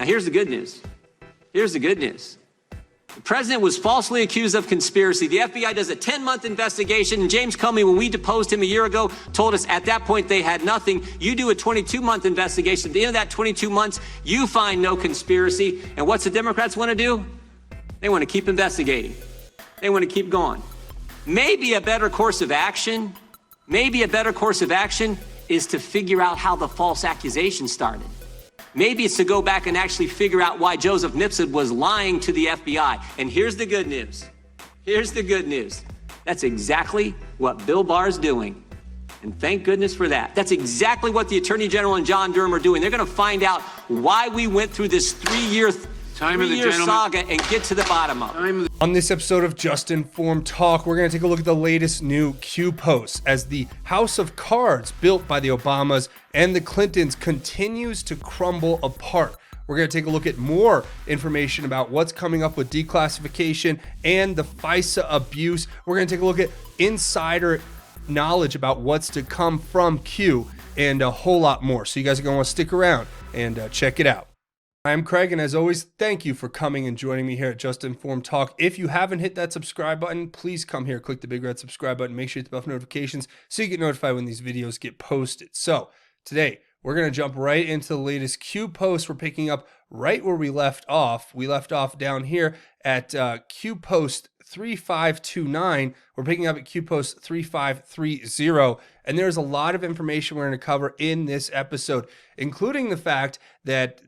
Now, here's the good news. Here's the good news. The president was falsely accused of conspiracy. The FBI does a 10-month investigation, and James Comey, when we deposed him a year ago, told us at that point they had nothing. You do a 22-month investigation. At the end of that 22 months, you find no conspiracy. And what's the Democrats want to do? They want to keep investigating. They want to keep going. Maybe a better course of action, is to figure out how the false accusation started. Maybe it's to go back and actually figure out why Joseph Nipson was lying to the FBI. And here's the good news. Here's the good news. That's exactly what Bill Barr's doing. And thank goodness for that. That's exactly what the Attorney General and John Durham are doing. They're going to find out why we went through this three-year saga and get to the bottom of it. On this episode of Just Informed Talk, we're going to take a look at the latest new Q posts as the house of cards built by the Obamas and the Clintons continues to crumble apart. We're going to take a look at more information about what's coming up with declassification and the FISA abuse. We're going to take a look at insider knowledge about what's to come from Q and a whole lot more. So you guys are going to want to stick around and check it out. I'm Craig, and as always, thank you for coming and joining me here at Just Informed Talk. If you haven't hit that subscribe button, please come here, click the big red subscribe button, make sure you hit the bell for notifications so you get notified when these videos get posted. So today, we're going to jump right into the latest Q post. We're picking up right where we left off. We left off down here at Q post 3529. We're picking up at Q post 3530. And there's a lot of information we're going to cover in this episode, including the fact that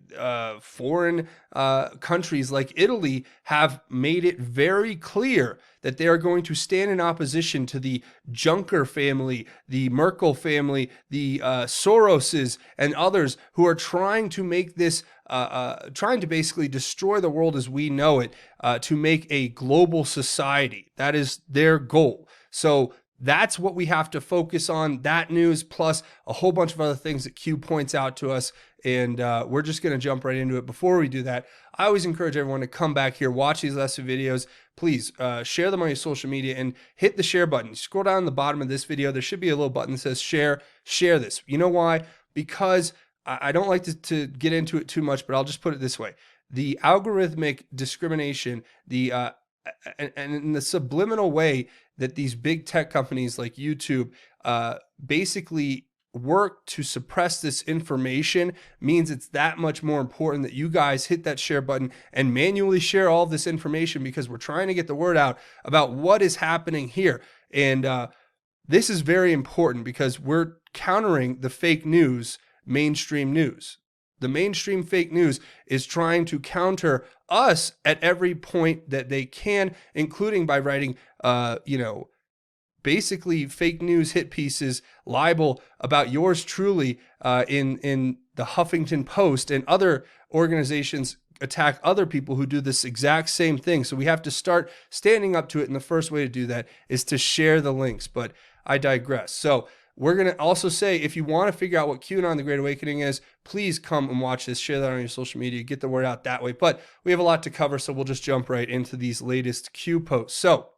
foreign countries like Italy have made it very clear that they are going to stand in opposition to the Juncker family, the Merkel family, the Soroses, and others who are trying to make this, trying to basically destroy the world as we know it, to make a global society. That is their goal. So that's what we have to focus on, that news, plus a whole bunch of other things that Q points out to us. And we're just going to jump right into it. Before we do that, I always encourage everyone to come back here, watch these lesson videos. Please share them on your social media and hit the share button. Scroll down the bottom of this video. There should be a little button that says share this. You know why? Because I don't like to get into it too much, but I'll just put it this way. The algorithmic discrimination, and in the subliminal way that these big tech companies like YouTube basically work to suppress this information means it's that much more important that you guys hit that share button and manually share all of this information, because we're trying to get the word out about what is happening here. And this is very important because we're countering the fake news, mainstream news. The mainstream fake news is trying to counter us at every point that they can, including by writing, basically fake news hit pieces, libel about yours truly in the Huffington Post, and other organizations attack other people who do this exact same thing. So we have to start standing up to it. And the first way to do that is to share the links. But I digress. So we're going to also say, if you want to figure out what QAnon, the Great Awakening is, please come and watch this, share that on your social media, get the word out that way. But we have a lot to cover, so we'll just jump right into these latest Q posts. So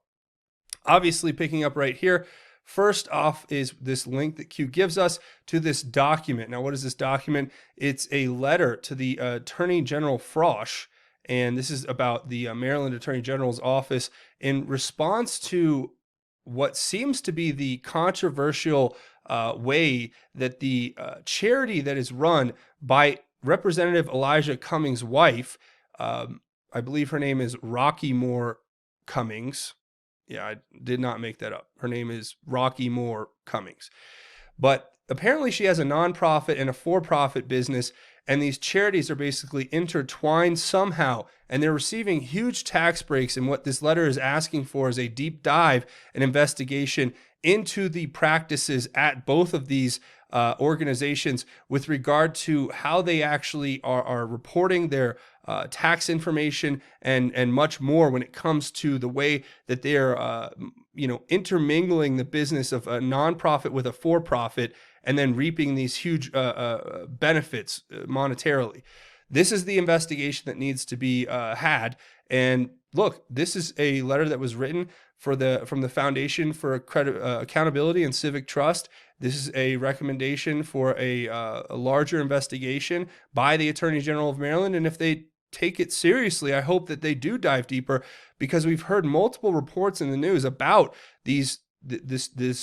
obviously picking up right here, first off is this link that Q gives us to this document. Now, what is this document? It's a letter to the Attorney General Frosch, and this is about the Maryland Attorney General's office in response to what seems to be the controversial way that the charity that is run by Representative Elijah Cummings' wife, I believe her name is Rocky Moore Cummings. Yeah, I did not make that up. Her name is Rocky Moore Cummings. But apparently she has a nonprofit and a for-profit business, and these charities are basically intertwined somehow, and they're receiving huge tax breaks. And what this letter is asking for is a deep dive and investigation into the practices at both of these organizations with regard to how they actually are reporting their tax information and much more when it comes to the way that they're intermingling the business of a nonprofit with a for-profit and then reaping these huge benefits monetarily. This is the investigation that needs to be had. And look, this is a letter that was written from the Foundation for Accountability and Civic Trust. This is a recommendation for a larger investigation by the Attorney General of Maryland. And if they take it seriously, I hope that they do dive deeper, because we've heard multiple reports in the news about this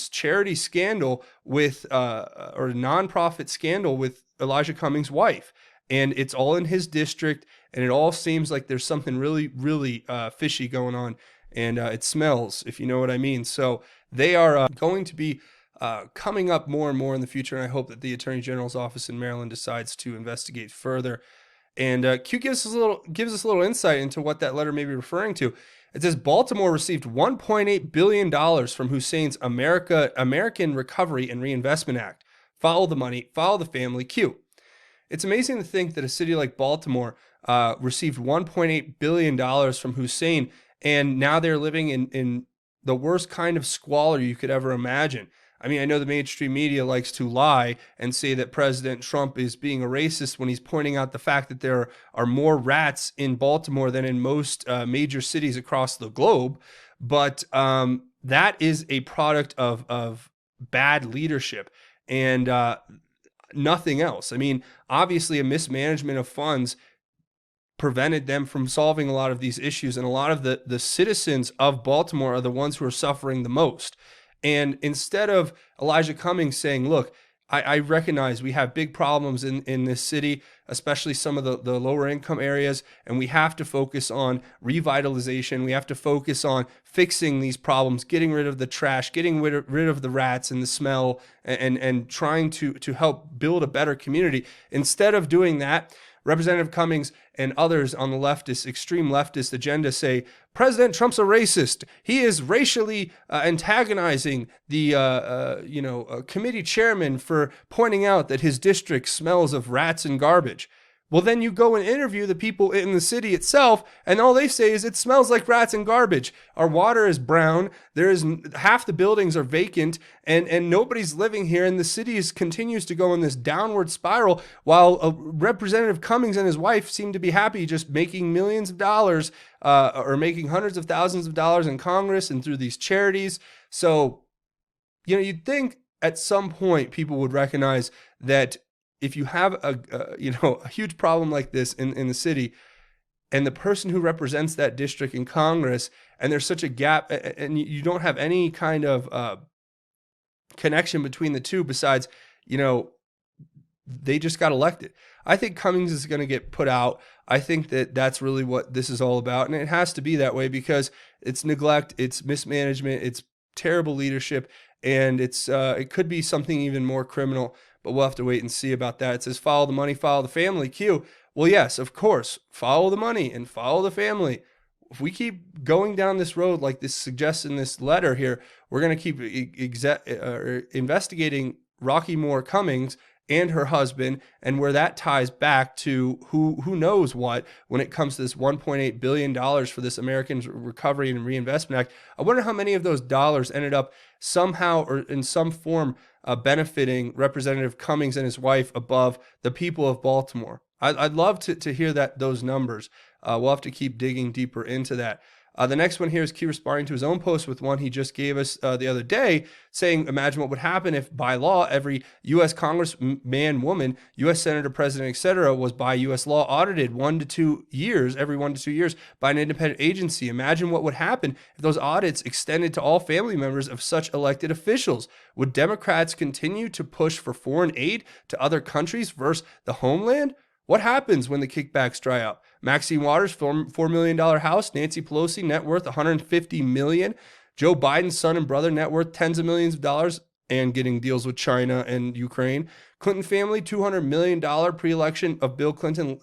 charity scandal with or nonprofit scandal with Elijah Cummings' wife. And it's all in his district, and it all seems like there's something really, really fishy going on, and it smells, if you know what I mean. So they are going to be coming up more and more in the future, and I hope that the Attorney General's office in Maryland decides to investigate further. And Q gives us a little insight into what that letter may be referring to. It says Baltimore received $1.8 billion from Hussein's American Recovery and Reinvestment Act. Follow the money, follow the family. Q. It's amazing to think that a city like Baltimore received $1.8 billion from Hussein, and now they're living in the worst kind of squalor you could ever imagine. I mean, I know the mainstream media likes to lie and say that President Trump is being a racist when he's pointing out the fact that there are more rats in Baltimore than in most major cities across the globe. But that is a product of bad leadership and nothing else. I mean, obviously a mismanagement of funds prevented them from solving a lot of these issues. And a lot of the citizens of Baltimore are the ones who are suffering the most. And instead of Elijah Cummings saying, look, I recognize we have big problems in this city, especially some of the lower income areas, and we have to focus on revitalization. We have to focus on fixing these problems, getting rid of the trash, getting rid of the rats and the smell, and trying to help build a better community. Instead of doing that, Representative Cummings and others on the extreme leftist agenda say, President Trump's a racist. He is racially antagonizing the committee chairman for pointing out that his district smells of rats and garbage. Well, then you go and interview the people in the city itself, and all they say is it smells like rats and garbage. Our water is brown. Half the buildings are vacant, and nobody's living here. And the city continues to go in this downward spiral, while Representative Cummings and his wife seem to be happy just making millions of dollars or making hundreds of thousands of dollars in Congress and through these charities. So, you'd think at some point people would recognize that if you have a huge problem like this in the city, and the person who represents that district in Congress, and there's such a gap, and you don't have any kind of connection between the two besides, they just got elected. I think Cummings is going to get put out. I think that that's really what this is all about, and it has to be that way because it's neglect, it's mismanagement, it's terrible leadership, and it could be something even more criminal. But we'll have to wait and see about that. It says, follow the money, follow the family. Q. Well, yes, of course. Follow the money and follow the family. If we keep going down this road like this suggests in this letter here, we're going to keep investigating Rocky Moore Cummings and her husband, and where that ties back to who knows what when it comes to this $1.8 billion for this American Recovery and Reinvestment Act. I wonder how many of those dollars ended up somehow or in some form benefiting Representative Cummings and his wife above the people of Baltimore. I'd love to hear those numbers. We'll have to keep digging deeper into that. The next one here is Q responding to his own post with one he just gave us the other day, saying, imagine what would happen if by law every U.S. congressman, woman, U.S. senator, president, etc. was by U.S. law audited every 1 to 2 years by an independent agency. Imagine what would happen if those audits extended to all family members of such elected officials. Would Democrats continue to push for foreign aid to other countries versus the homeland? What happens when the kickbacks dry up? Maxine Waters, $4 million house. Nancy Pelosi, net worth $150 million. Joe Biden's son and brother, net worth tens of millions of dollars and getting deals with China and Ukraine. Clinton family, $200 million pre-election of Bill Clinton,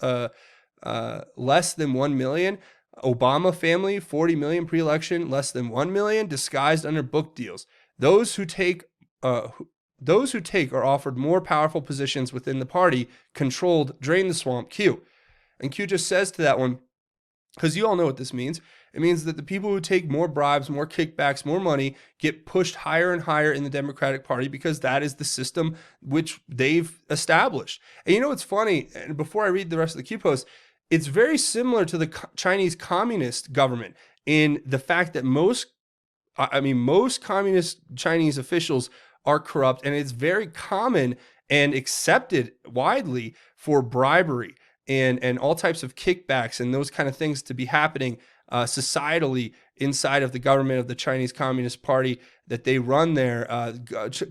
less than $1 million. Obama family, $40 million pre-election, less than $1 million, disguised under book deals. Those who take are offered more powerful positions within the party, controlled, drain the swamp. Q. And Q just says to that one, because you all know what this means. It means that the people who take more bribes, more kickbacks, more money get pushed higher and higher in the Democratic Party because that is the system which they've established. And you know what's funny? And before I read the rest of the Q post, it's very similar to the Chinese Communist government in the fact that most I mean, most communist Chinese officials are corrupt, and it's very common and accepted widely for bribery and all types of kickbacks and those kind of things to be happening societally inside of the government of the Chinese Communist Party that they run there.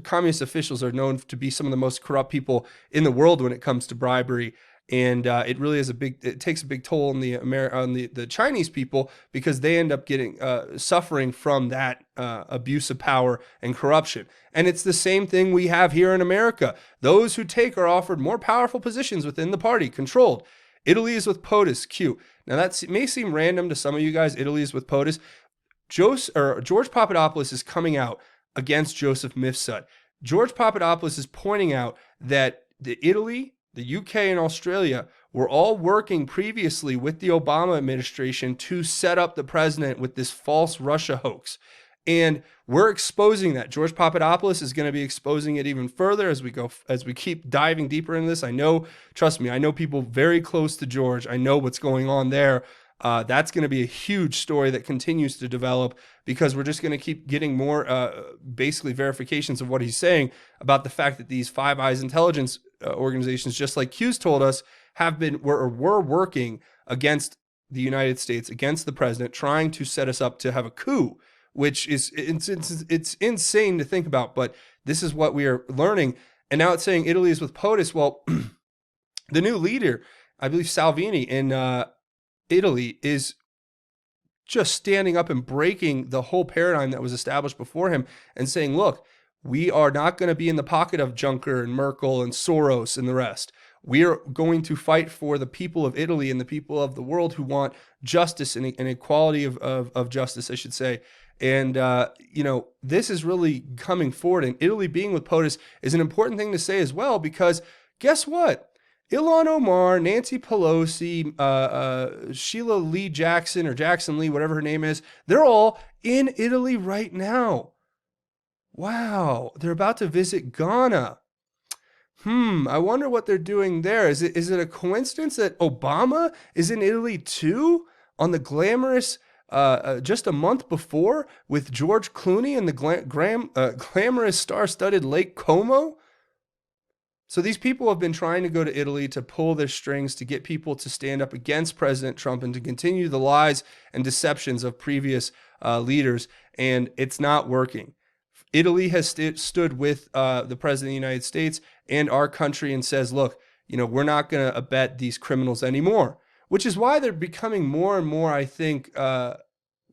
Communist officials are known to be some of the most corrupt people in the world when it comes to bribery. And it really is it takes a big toll on the Chinese people, because they end up getting suffering from that abuse of power and corruption. And it's the same thing we have here in America. Those who take are offered more powerful positions within the party, controlled. Italy is with POTUS, Q. Now that may seem random to some of you guys. Italy is with POTUS. George Papadopoulos is coming out against Joseph Mifsud. George Papadopoulos is pointing out that Italy, the UK, and Australia were all working previously with the Obama administration to set up the president with this false Russia hoax. And we're exposing that. George Papadopoulos is going to be exposing it even further as we keep diving deeper into this. I know, trust me, I know people very close to George. I know what's going on there. That's going to be a huge story that continues to develop, because we're just going to keep getting more basically verifications of what he's saying about the fact that these Five Eyes intelligence organizations, just like Q's told us, were working against the United States, against the president, trying to set us up to have a coup, which is it's insane to think about. But this is what we are learning. And now it's saying Italy is with POTUS. Well, the new leader, I believe Salvini in Italy, is just standing up and breaking the whole paradigm that was established before him and saying, look, we are not going to be in the pocket of Juncker and Merkel and Soros and the rest. We are going to fight for the people of Italy and the people of the world who want justice and equality of justice, I should say. And, this is really coming forward. And Italy being with POTUS is an important thing to say as well, because guess what? Ilhan Omar, Nancy Pelosi, Sheila Lee Jackson, or Jackson Lee, whatever her name is, they're all in Italy right now. Wow, they're about to visit Ghana. I wonder what they're doing there. Is it a coincidence that Obama is in Italy too, on the glamorous, just a month before, with George Clooney and the glamorous star-studded Lake Como? So these people have been trying to go to Italy to pull their strings to get people to stand up against President Trump and to continue the lies and deceptions of previous leaders, and it's not working. Italy has stood with the President of the United States and our country and says, look, we're not going to abet these criminals anymore, which is why they're becoming more and more, I think,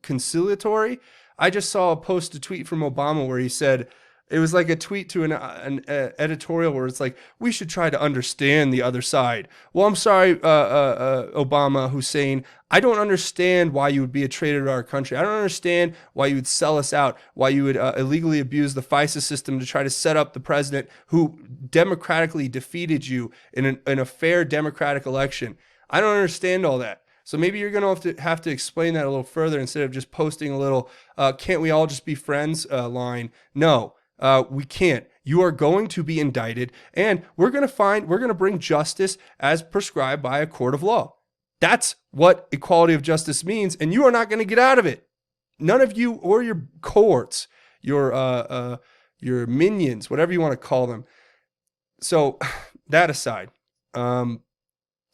conciliatory. I just saw a tweet from Obama where he said, it was like a tweet to an editorial where it's like, we should try to understand the other side. Well, I'm sorry, Obama, Hussein, I don't understand why you would be a traitor to our country. I don't understand why you would sell us out, why you would illegally abuse the FISA system to try to set up the president who democratically defeated you in a fair democratic election. I don't understand all that. So maybe you're going to have to explain that a little further instead of just posting a little, can't we all just be friends line. No. We can't. You are going to be indicted, and we're going to bring justice as prescribed by a court of law. That's what equality of justice means, and you are not going to get out of it. None of you or your cohorts, your minions, whatever you want to call them. So that aside, that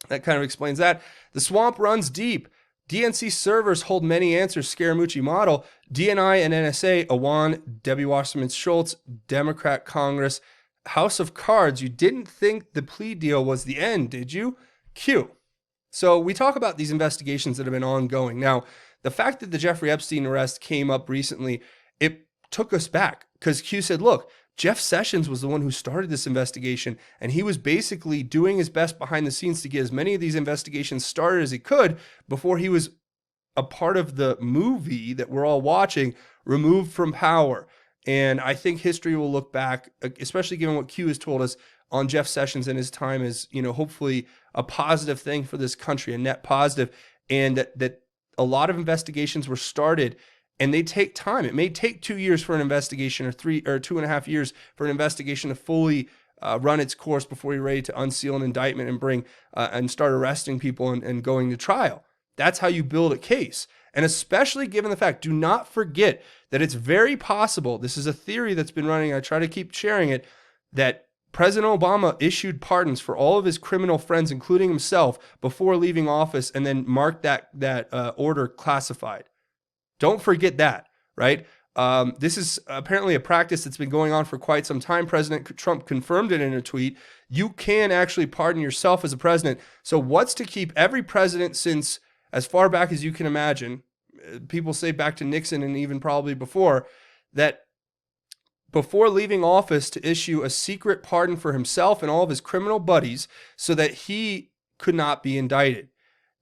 kind of explains that. The swamp runs deep. DNC servers hold many answers, Scaramucci model. DNI and NSA, Awan, Debbie Wasserman Schultz, Democrat Congress, House of Cards. You didn't think the plea deal was the end, did you? Q. So we talk about these investigations that have been ongoing. Now, the fact that the Jeffrey Epstein arrest came up recently, it took us back, because Q said, look, Jeff Sessions was the one who started this investigation, and he was basically doing his best behind the scenes to get as many of these investigations started as he could before he was a part of the movie that we're all watching, removed from power. And I think history will look back, especially given what Q has told us on Jeff Sessions and his time, as, hopefully a positive thing for this country, a net positive, and that a lot of investigations were started. And they take time. It may take 2 years for an investigation, or 2.5 years for an investigation to fully run its course before you're ready to unseal an indictment and bring and start arresting people and going to trial. That's how you build a case. And especially given the fact, do not forget that it's very possible, this is a theory that's been running, I try to keep sharing it, that President Obama issued pardons for all of his criminal friends, including himself, before leaving office, and then marked that order classified. Don't forget that, right? This is apparently a practice that's been going on for quite some time. President Trump confirmed it in a tweet. You can actually pardon yourself as a president. So what's to keep every president since as far back as you can imagine, people say back to Nixon and even probably before, that before leaving office to issue a secret pardon for himself and all of his criminal buddies so that he could not be indicted.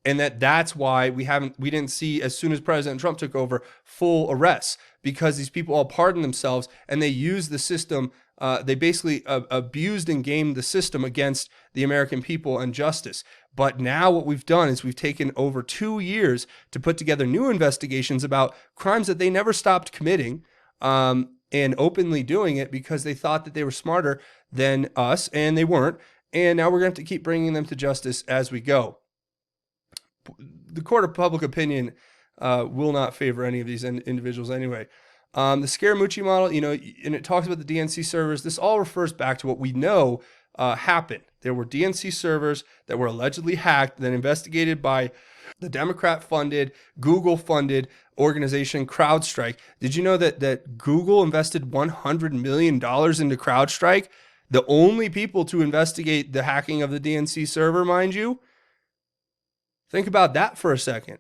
And that's why we didn't see, as soon as President Trump took over, full arrests, because these people all pardoned themselves and they used the system. They basically abused and gamed the system against the American people and justice. But now what we've done is we've taken over 2 years to put together new investigations about crimes that they never stopped committing, and openly doing it because they thought that they were smarter than us, and they weren't. And now we're going to have to keep bringing them to justice as we go. The court of public opinion will not favor any of these individuals anyway. The Scaramucci model, and it talks about the DNC servers. This all refers back to what we know happened. There were DNC servers that were allegedly hacked, then investigated by the Democrat-funded, Google-funded organization CrowdStrike. Did you know that Google invested $100 million into CrowdStrike? The only people to investigate the hacking of the DNC server, mind you? Think about that for a second.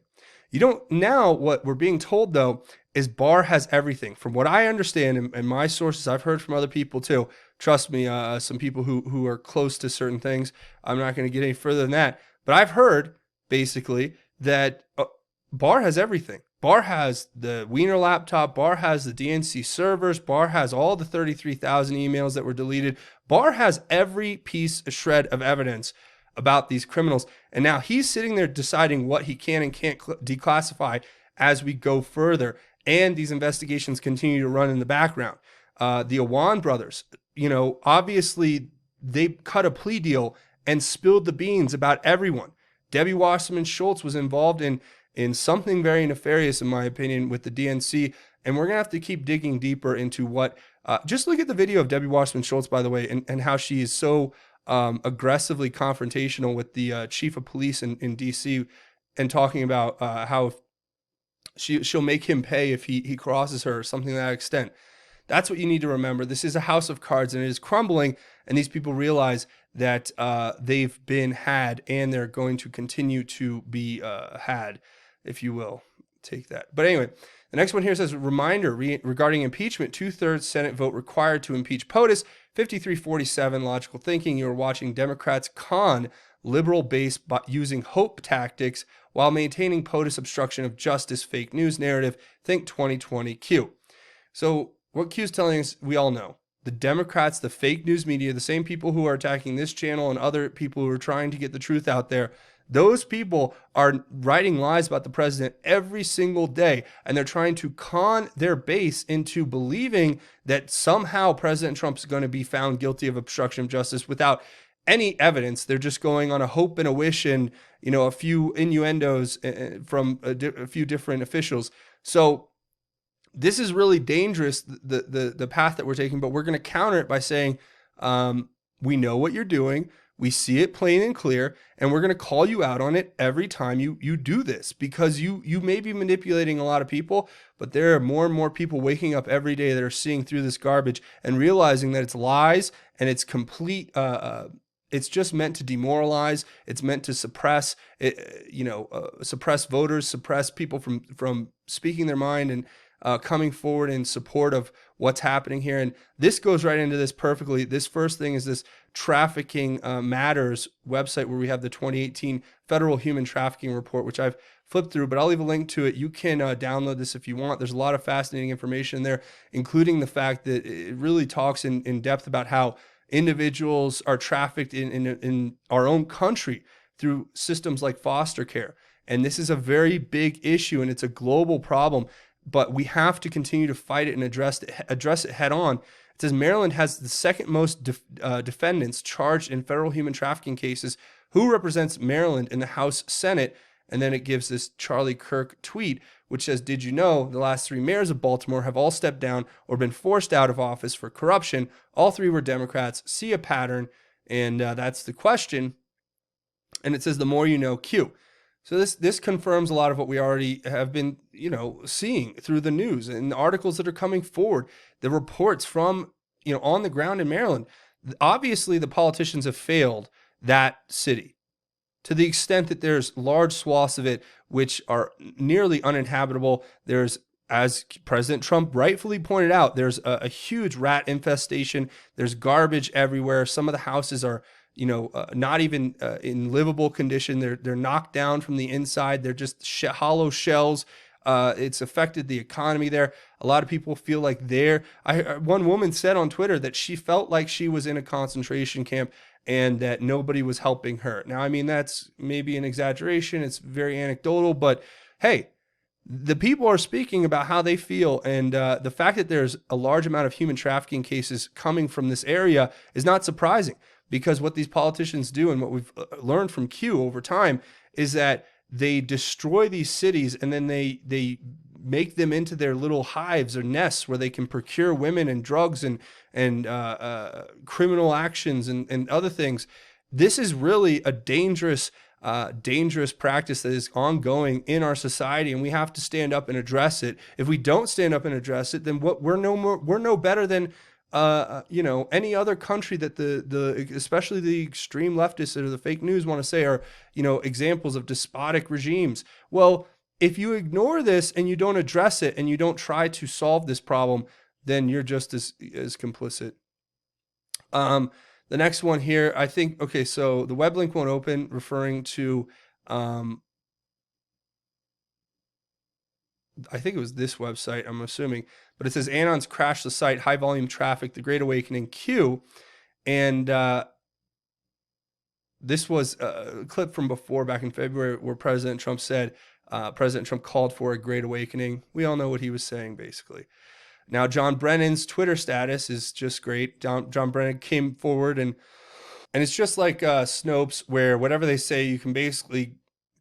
Now what we're being told, though, is Barr has everything. From what I understand, and my sources, I've heard from other people too. Trust me, some people who are close to certain things. I'm not going to get any further than that. But I've heard, basically, that Barr has everything. Barr has the Wiener laptop. Barr has the DNC servers. Barr has all the 33,000 emails that were deleted. Barr has every piece, a shred of evidence about these criminals. And now he's sitting there deciding what he can and can't declassify as we go further. And these investigations continue to run in the background. The Awan brothers, obviously they cut a plea deal and spilled the beans about everyone. Debbie Wasserman Schultz was involved in something very nefarious, in my opinion, with the DNC. And we're going to have to keep digging deeper into what, just look at the video of Debbie Wasserman Schultz, by the way, and how she is so aggressively confrontational with the chief of police in DC, and talking about how she'll make him pay if he crosses her, or something to that extent. That's what you need to remember. This is a house of cards, and it is crumbling, and these people realize that they've been had, and they're going to continue to be had, if you will. Take that. But anyway, the next one here says, reminder regarding impeachment, 2/3 Senate vote required to impeach POTUS, 53-47, logical thinking. You are watching Democrats con liberal base by using hope tactics while maintaining POTUS obstruction of justice fake news narrative. Think 2020 Q. So what Q is telling us, we all know. The Democrats, the fake news media, the same people who are attacking this channel and other people who are trying to get the truth out there, those people are writing lies about the president every single day, and they're trying to con their base into believing that somehow President Trump's going to be found guilty of obstruction of justice without any evidence. They're just going on a hope and a wish and, a few innuendos from a few different officials. So this is really dangerous, the path that we're taking, but we're going to counter it by saying, we know what you're doing. We see it plain and clear, and we're going to call you out on it every time you do this, because you may be manipulating a lot of people, but there are more and more people waking up every day that are seeing through this garbage and realizing that it's lies and it's complete. It's just meant to demoralize. It's meant to suppress, suppress voters, suppress people from speaking their mind and coming forward in support of what's happening here. And this goes right into this perfectly. This first thing is this Trafficking Matters website, where we have the 2018 Federal Human Trafficking Report, which I've flipped through, but I'll leave a link to it. You can download this if you want. There's a lot of fascinating information there, including the fact that it really talks in depth about how individuals are trafficked in our own country through systems like foster care. And this is a very big issue, and it's a global problem. But we have to continue to fight it and address it head on. It says Maryland has the second most defendants charged in federal human trafficking cases. Who represents Maryland in the House Senate? And then it gives this Charlie Kirk tweet, which says, did you know the last 3 mayors of Baltimore have all stepped down or been forced out of office for corruption? All 3 were Democrats. See a pattern? And that's the question. And it says, the more you know, Q. So this confirms a lot of what we already have been, seeing through the news and the articles that are coming forward, the reports from, on the ground in Maryland. Obviously, the politicians have failed that city to the extent that there's large swaths of it which are nearly uninhabitable. There's, as President Trump rightfully pointed out, there's a huge rat infestation. There's garbage everywhere. Some of the houses are, not even in livable condition. They're knocked down from the inside. They're just hollow shells. It's affected the economy there. A lot of people feel like one woman said on Twitter that she felt like she was in a concentration camp and that nobody was helping her. Now, I mean, that's maybe an exaggeration. It's very anecdotal, but hey, the people are speaking about how they feel. And the fact that there's a large amount of human trafficking cases coming from this area is not surprising, because what these politicians do and what we've learned from Q over time is that they destroy these cities and then they make them into their little hives or nests where they can procure women and drugs and criminal actions and other things. This is really a dangerous practice that is ongoing in our society, and we have to stand up and address it. If we don't stand up and address it, then we're no better than any other country that the especially the extreme leftists or the fake news want to say are, examples of despotic regimes. Well, if you ignore this and you don't address it and you don't try to solve this problem, then you're just as complicit. The next one here, I think, okay, so the web link won't open, referring to, I think it was this website, I'm assuming, but it says Anons crashed the site, high volume traffic, the Great Awakening Q. And this was a clip from before, back in February, where President Trump said, President Trump called for a Great Awakening. We all know what he was saying, basically. Now, John Brennan's Twitter status is just great. John Brennan came forward, and it's just like Snopes, where whatever they say, you can basically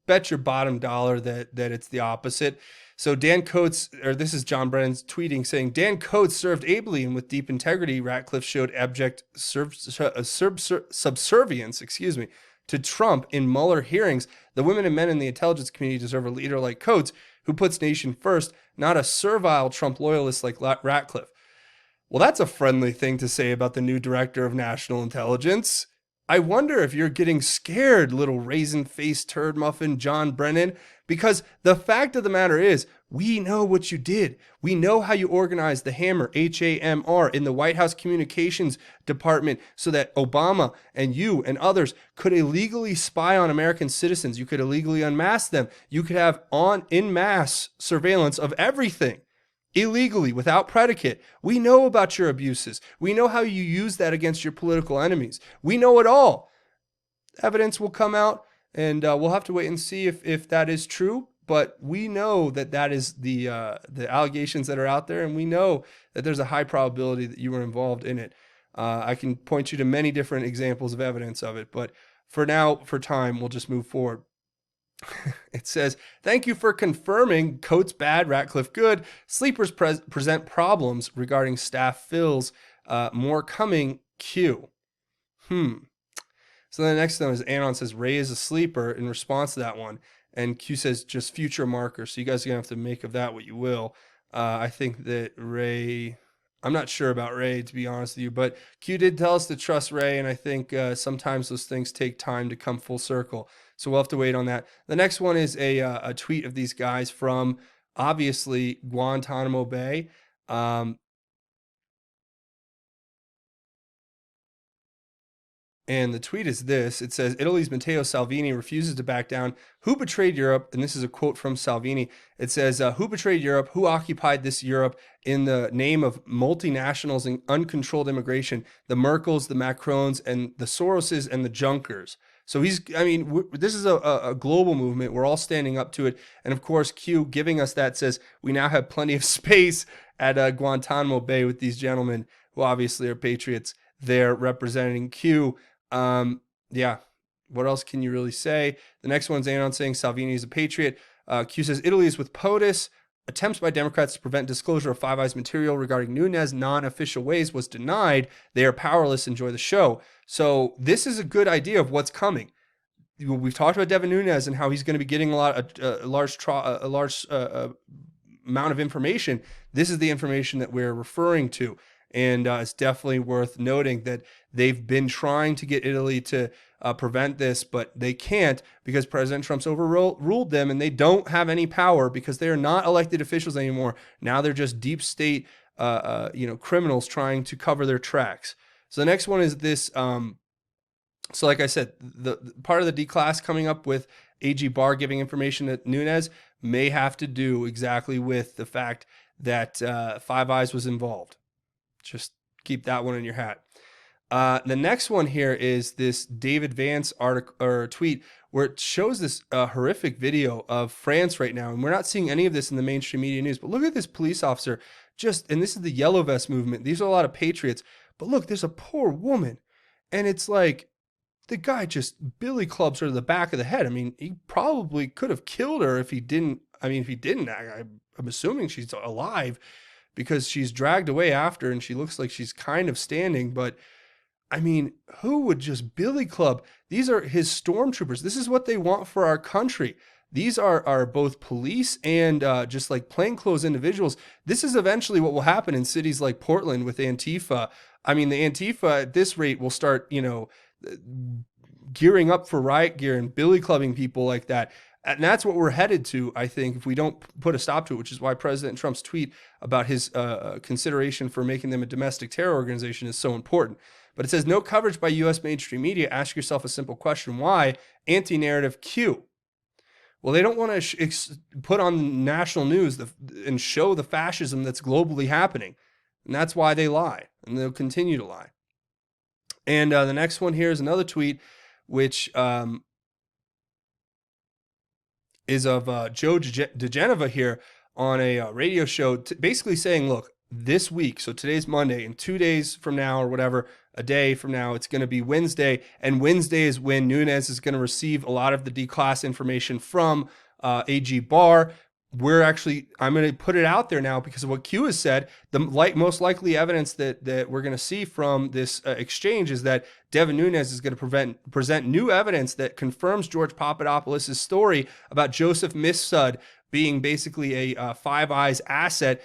bet your bottom dollar that it's the opposite. So Dan Coates, or this is John Brennan's tweeting saying, Dan Coates served ably and with deep integrity. Ratcliffe showed abject subservience, to Trump in Mueller hearings. The women and men in the intelligence community deserve a leader like Coates, who puts nation first, not a servile Trump loyalist like Ratcliffe. Well, that's a friendly thing to say about the new director of national intelligence. I wonder if you're getting scared, little raisin-faced turd muffin John Brennan, because the fact of the matter is, we know what you did. We know how you organized the Hammer, H-A-M-R, in the White House Communications Department so that Obama and you and others could illegally spy on American citizens. You could illegally unmask them. You could have en masse surveillance of everything. Illegally, without predicate. We know about your abuses. We know how you use that against your political enemies. We know it all. Evidence will come out, and we'll have to wait and see if that is true. But we know that is the allegations that are out there, and we know that there's a high probability that you were involved in it. I can point you to many different examples of evidence of it, but for now, for time, we'll just move forward. It says, thank you for confirming Coates bad, Ratcliffe good. Sleepers present problems regarding staff fills. More coming, Q. So the next one is Anon says, Ray is a sleeper in response to that one. And Q says, just future marker. So you guys are going to have to make of that what you will. I think that Ray, I'm not sure about Ray, to be honest with you, but Q did tell us to trust Ray. And I think sometimes those things take time to come full circle. So we'll have to wait on that. The next one is a tweet of these guys from, obviously, Guantanamo Bay. And the tweet is this. It says, Italy's Matteo Salvini refuses to back down. Who betrayed Europe? And this is a quote from Salvini. It says, who betrayed Europe? Who occupied this Europe in the name of multinationals and uncontrolled immigration? The Merkels, the Macrons, and the Soroses, and the Junkers. So this is a global movement. We're all standing up to it. And of course, Q giving us that says we now have plenty of space at Guantanamo Bay with these gentlemen who obviously are patriots there representing Q. Yeah, what else can you really say? The next one's Anon saying Salvini is a patriot. Q says Italy is with POTUS. Attempts by Democrats to prevent disclosure of Five Eyes material regarding Nunes non-official ways was denied. They are powerless. Enjoy the show. So this is a good idea of what's coming. We've talked about Devin Nunes and how he's going to be getting a large amount of information. This is the information that we're referring to. And it's definitely worth noting that they've been trying to get Italy to prevent this, but they can't because President Trump's overruled them, and they don't have any power because they are not elected officials anymore. Now they're just deep state, criminals trying to cover their tracks. So the next one is this. So like I said, the part of the declass coming up with AG Barr giving information to Nunes may have to do exactly with the fact that Five Eyes was involved. Just keep that one in your hat. The next one here is this David Vance article or tweet where it shows this horrific video of France right now. And we're not seeing any of this in the mainstream media news, but look at this police officer and this is the yellow vest movement. These are a lot of patriots, but look, there's a poor woman and it's like the guy just billy clubs her to the back of the head. I mean, he probably could have killed her if he didn't. I mean, if he didn't, I'm assuming she's alive, because she's dragged away after and she looks like she's kind of standing. But I mean, who would just billy club? These are his stormtroopers. This is what they want for our country. These are both police and just like plainclothes individuals. This is eventually what will happen in cities like Portland with Antifa. I mean, the Antifa at this rate will start, gearing up for riot gear and billy clubbing people like that. And that's what we're headed to, I think, if we don't put a stop to it, which is why President Trump's tweet about his consideration for making them a domestic terror organization is so important. But it says, no coverage by U.S. mainstream media. Ask yourself a simple question. Why? Anti-narrative Q. Well, they don't want to put on national news and show the fascism that's globally happening. And that's why they lie. And they'll continue to lie. And the next one here is another tweet, which is of Joe DeGeneva here on a radio show, basically saying, look, this week, so today's Monday, and 2 days from now or whatever, a day from now, it's going to be Wednesday. And Wednesday is when Nunes is going to receive a lot of the declass information from AG Barr. I'm going to put it out there now because of what Q has said. The most likely evidence that we're going to see from this exchange is that Devin Nunes is going to present new evidence that confirms George Papadopoulos' story about Joseph Mifsud being basically a Five Eyes asset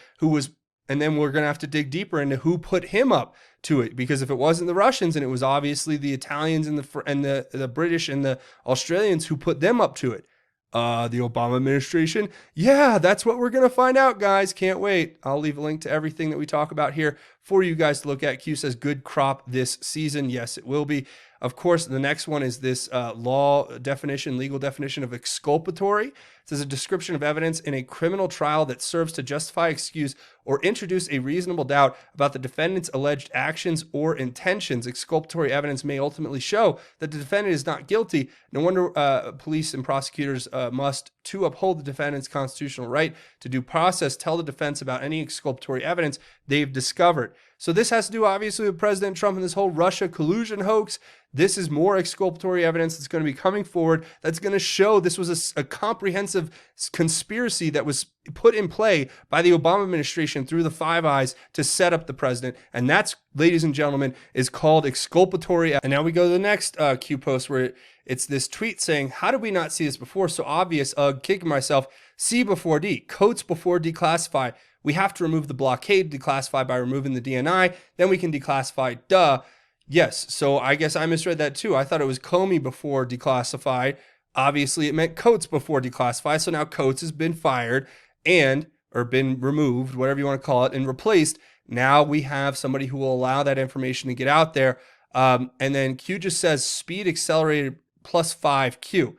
and then we're going to have to dig deeper into who put him up to it, because if it wasn't the Russians and it was obviously the Italians and the British and the Australians who put them up to it. The Obama administration. Yeah, that's what we're going to find out, guys. Can't wait. I'll leave a link to everything that we talk about here for you guys to look at. Q says good crop this season. Yes, it will be. Of course, the next one is this legal definition of exculpatory. It says a description of evidence in a criminal trial that serves to justify, excuse, or introduce a reasonable doubt about the defendant's alleged actions or intentions. Exculpatory evidence may ultimately show that the defendant is not guilty. No wonder police and prosecutors must, to uphold the defendant's constitutional right to due process, tell the defense about any exculpatory evidence they've discovered. So this has to do, obviously, with President Trump and this whole Russia collusion hoax. This is more exculpatory evidence that's going to be coming forward that's going to show this was a comprehensive conspiracy that was put in play by the Obama administration through the Five Eyes to set up the president. And that's, ladies and gentlemen, is called exculpatory. And now we go to the next Q post where it's this tweet saying, how did we not see this before? So obvious, kicking myself. C before D, coats before declassify. We have to remove the blockade, declassify by removing the DNI, then we can declassify, duh. Yes, so I guess I misread that too. I thought it was Comey before declassify. Obviously, it meant Coates before declassify, so now Coates has been fired or been removed, whatever you want to call it, and replaced. Now we have somebody who will allow that information to get out there. And then Q just says speed accelerated +5 Q.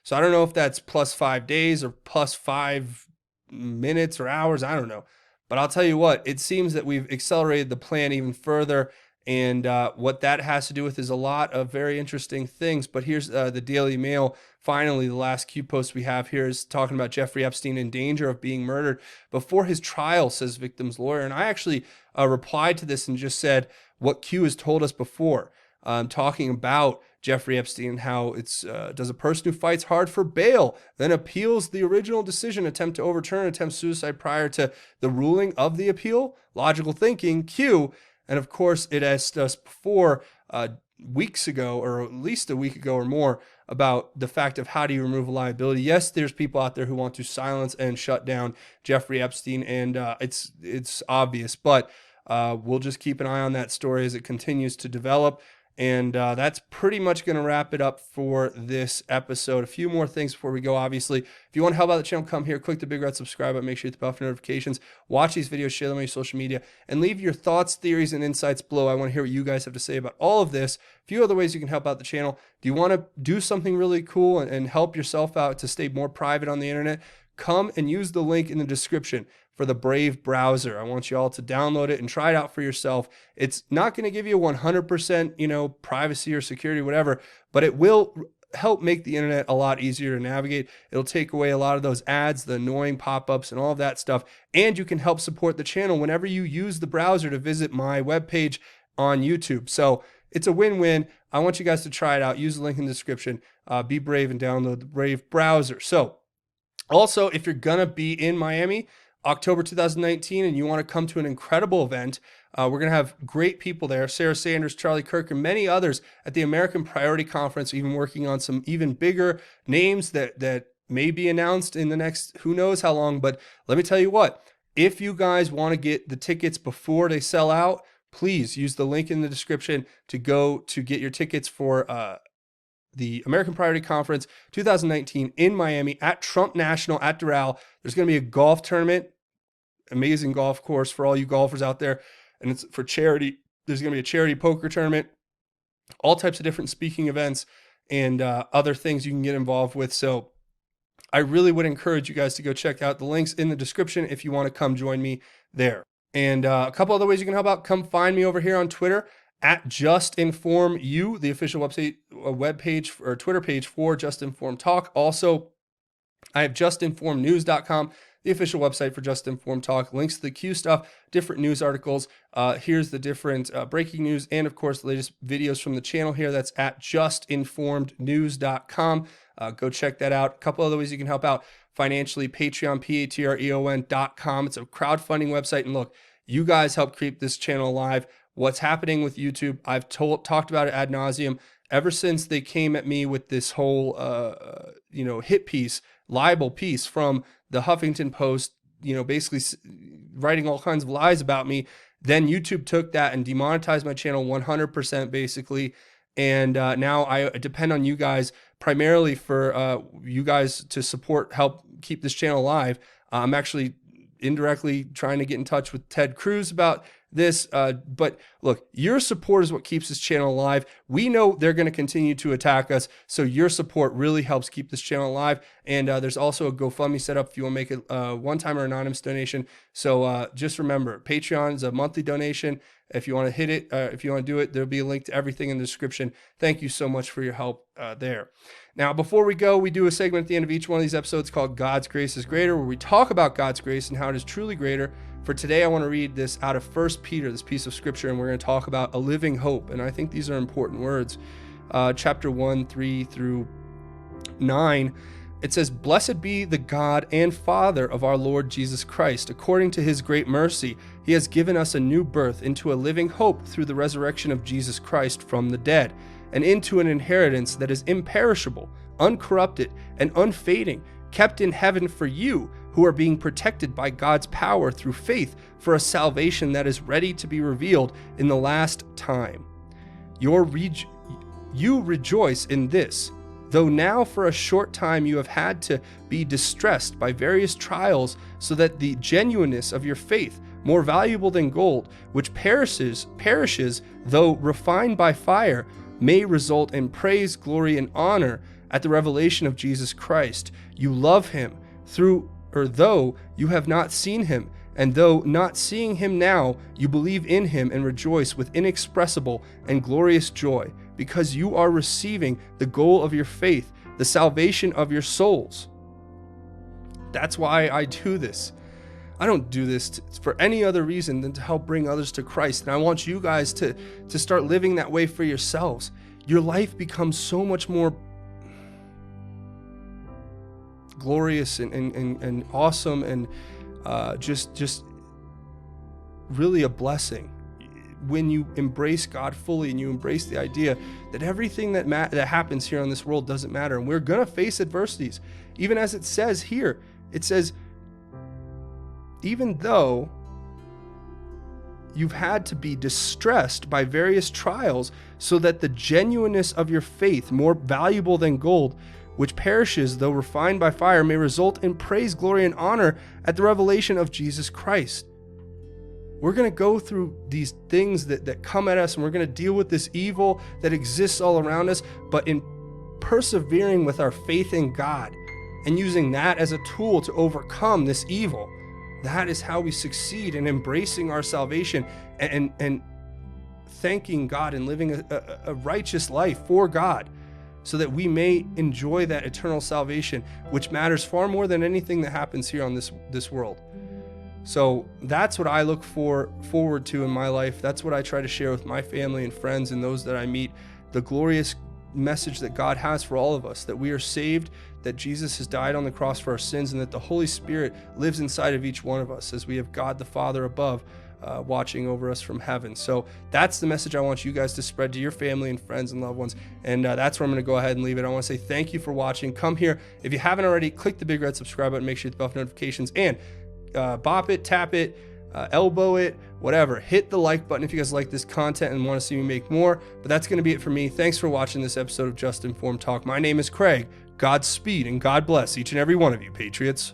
So I don't know if that's +5 days or +5 minutes or hours. I don't know. But I'll tell you what, it seems that we've accelerated the plan even further. And what that has to do with is a lot of very interesting things. But here's the Daily Mail. Finally, the last Q post we have here is talking about Jeffrey Epstein in danger of being murdered before his trial, says victim's lawyer. And I actually replied to this and just said what Q has told us before. talking about Jeffrey Epstein and how it's does a person who fights hard for bail, then appeals the original decision, attempt to overturn, attempt suicide prior to the ruling of the appeal? Logical thinking, Q. And of course, it asked us before weeks ago, or at least a week ago or more, about the fact of how do you remove a liability. Yes, there's people out there who want to silence and shut down Jeffrey Epstein, and it's obvious, but we'll just keep an eye on that story as it continues to develop. And that's pretty much going to wrap it up for this episode. A few more things before we go, obviously. If you want to help out the channel, come here, click the big red subscribe button, make sure you hit the bell for notifications, watch these videos, share them on your social media, and leave your thoughts, theories, and insights below. I want to hear what you guys have to say about all of this. A few other ways you can help out the channel. Do you want to do something really cool and help yourself out to stay more private on the internet? Come and use the link in the description for the Brave browser. I want you all to download it and try it out for yourself. It's not going to give you 100%, privacy or security, whatever, but it will help make the internet a lot easier to navigate. It'll take away a lot of those ads, the annoying pop-ups, and all of that stuff. And you can help support the channel whenever you use the browser to visit my webpage on YouTube. So it's a win-win. I want you guys to try it out. Use the link in the description. Be brave and download the Brave browser. So also, if you're going to be in Miami, October 2019, and you want to come to an incredible event, we're going to have great people there. Sarah Sanders, Charlie Kirk, and many others at the American Priority Conference, even working on some even bigger names that may be announced in the next who knows how long. But let me tell you what, if you guys want to get the tickets before they sell out, please use the link in the description to go to get your tickets for the American Priority Conference 2019 in Miami at Trump National at Doral. There's going to be a golf tournament, amazing golf course for all you golfers out there, and it's for charity. There's going to be a charity poker tournament, all types of different speaking events, and other things you can get involved with. So I really would encourage you guys to go check out the links in the description if you want to come join me there. And a couple other ways you can help out. Come find me over here on Twitter at JUSTINFORMED, the official web page or Twitter page for Just Informed Talk. Also, I have JUSTINFORMEDNews.com, the official website for Just Informed Talk. Links to the Q stuff, different news articles. Here's the different breaking news, and of course, the latest videos from the channel here. That's at JUSTINFORMEDNews.com. Go check that out. A couple other ways you can help out financially: Patreon, patreon.com. It's a crowdfunding website. And look, you guys help keep this channel alive. What's happening with YouTube, I've talked about it ad nauseum ever since they came at me with this whole, hit piece, libel piece from the Huffington Post, basically writing all kinds of lies about me. Then YouTube took that and demonetized my channel 100% basically. And now I depend on you guys primarily for you guys to help keep this channel alive. I'm actually indirectly trying to get in touch with Ted Cruz about this, but look, your support is what keeps this channel alive. We know they're going to continue to attack us, so your support really helps keep this channel alive. And there's also a GoFundMe set up if you want to make a one-time or anonymous donation. So just remember, Patreon is a monthly donation. If you want to hit it, if you want to do it, there'll be a link to everything in the description. Thank you so much for your help there. Now, before we go, we do a segment at the end of each one of these episodes called God's Grace is Greater, where we talk about God's grace and how it is truly greater. For today, I want to read this out of 1 Peter, this piece of scripture, and we're going to talk about a living hope. And I think these are important words. Chapter 1, 3 through 9. It says, "Blessed be the God and Father of our Lord Jesus Christ. According to his great mercy, he has given us a new birth into a living hope through the resurrection of Jesus Christ from the dead, and into an inheritance that is imperishable, uncorrupted, and unfading, kept in heaven for you, who are being protected by God's power through faith for a salvation that is ready to be revealed in the last time. You rejoice in this, though now for a short time you have had to be distressed by various trials, so that the genuineness of your faith, more valuable than gold, which perishes though refined by fire, may result in praise, glory, and honor at the revelation of Jesus Christ. You love him though you have not seen him, and though not seeing him now, you believe in him and rejoice with inexpressible and glorious joy, because you are receiving the goal of your faith, the salvation of your souls." That's why I do this. I don't do this for any other reason than to help bring others to Christ. And I want you guys to start living that way for yourselves. Your life becomes so much more glorious and awesome and just really a blessing when you embrace God fully and you embrace the idea that everything that happens here on this world doesn't matter. And we're going to face adversities. Even as it says here, it says, even though you've had to be distressed by various trials, so that the genuineness of your faith, more valuable than gold, which perishes though refined by fire, may result in praise, glory, and honor at the revelation of Jesus Christ. We're going to go through these things that come at us, and we're going to deal with this evil that exists all around us, but in persevering with our faith in God and using that as a tool to overcome this evil, that is how we succeed in embracing our salvation and thanking God and living a righteous life for God, so that we may enjoy that eternal salvation, which matters far more than anything that happens here on this world. So that's what I look forward to in my life. That's what I try to share with my family and friends and those that I meet, the glorious message that God has for all of us, that we are saved, that Jesus has died on the cross for our sins, and that the Holy Spirit lives inside of each one of us as we have God the Father above watching over us from heaven. So that's the message I want you guys to spread to your family and friends and loved ones. And that's where I'm going to go ahead and leave it. I want to say thank you for watching. Come here. If you haven't already, click the big red subscribe button, make sure you hit the bell for notifications, and bop it, tap it, elbow it, whatever. Hit the like button if you guys like this content and want to see me make more. But that's going to be it for me. Thanks for watching this episode of Just Informed Talk. My name is Craig. Godspeed and God bless each and every one of you, Patriots.